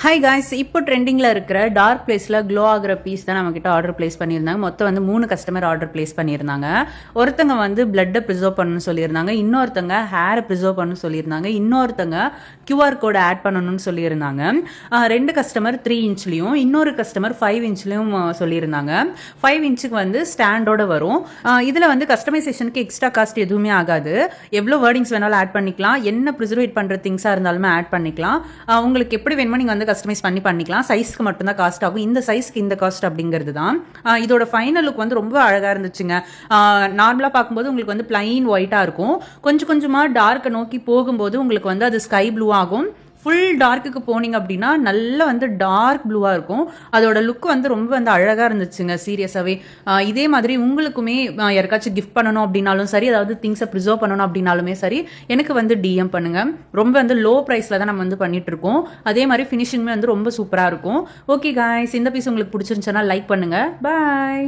Hi guys, இப்போ ட்ரெண்டிங்கில் இருக்கிற டார்க் பிளேஸில் க்ளோ ஆகிற பீஸ் தான் நம்மக்கிட்ட ஆர்டர் பிளேஸ் பண்ணியிருந்தாங்க. மொத்தம் வந்து 3 கஸ்டமர் ஆர்டர் பிளேஸ் பண்ணியிருந்தாங்க. ஒருத்தங்க வந்து பிளட்டை ப்ரிசர்வ் பண்ணணும்னு சொல்லியிருந்தாங்க, இன்னொருத்தங்க ஹேரை ப்ரிசர்வ் பண்ணணும்னு சொல்லியிருந்தாங்க, இன்னொருத்தங்க QR கோடை ஆட் பண்ணணும்னு சொல்லியிருந்தாங்க. 2 கஸ்டமர் 3 இன்ச்லேயும் இன்னொரு கஸ்டமர் 5 இன்ச்லேயும் சொல்லியிருந்தாங்க. 5 இன்ச்சுக்கு வந்து ஸ்டாண்டோட வரும். இதில் வந்து கஸ்டமைசேஷனுக்கு எக்ஸ்ட்ரா காஸ்ட் எதுவுமே ஆகாது. எவ்வளோ வேர்டிங்ஸ் வேணாலும் ஆட் பண்ணிக்கலாம், என்ன ப்ரிசர்வேட் பண்ணுற திங்ஸாக இருந்தாலுமே ஆட் பண்ணிக்கலாம். உங்களுக்கு எப்படி வேணுமோ நீங்கள் வந்து கஸ்டமைஸ் பண்ணிக்கலாம். சைஸ்க்கு மட்டும்தான் காஸ்ட் ஆகும். இந்த சைஸ்க்கு இந்த காஸ்ட் அப்படிங்கிறது தான். இதோட ஃபைனல் லுக் வந்து ரொம்ப அழகாக இருந்துச்சுங்க. நார்மலாக பார்க்கும்போது உங்களுக்கு வந்து பிளைன் ஒயிட்டாக இருக்கும். கொஞ்சம் கொஞ்சமாக டார்க்கை நோக்கி போகும்போது உங்களுக்கு வந்து அது ஸ்கை ப்ளூ ஆகும். ஃபுல் டார்க்குக்கு போனீங்க அப்படின்னா நல்லா வந்து டார்க் ப்ளூவாக இருக்கும். அதோட லுக் வந்து ரொம்ப வந்து அழகாக இருந்துச்சுங்க சீரியஸாகவே. இதே மாதிரி உங்களுக்குமே யாருக்காச்சும் கிஃப்ட் பண்ணணும் அப்படின்னாலும் சரி, அதாவது திங்ஸை ப்ரிசர்வ் பண்ணணும் அப்படின்னாலுமே சரி, எனக்கு வந்து டிஎம் பண்ணுங்கள். ரொம்ப வந்து லோ ப்ரைஸில் தான் நம்ம வந்து பண்ணிட்டு இருக்கோம். அதே மாதிரி ஃபினிஷிங்குமே வந்து ரொம்ப சூப்பராக இருக்கும். ஓகே காய்ஸ், இந்த பீஸ் உங்களுக்கு பிடிச்சிருந்துச்சுன்னா லைக் பண்ணுங்கள். பாய்.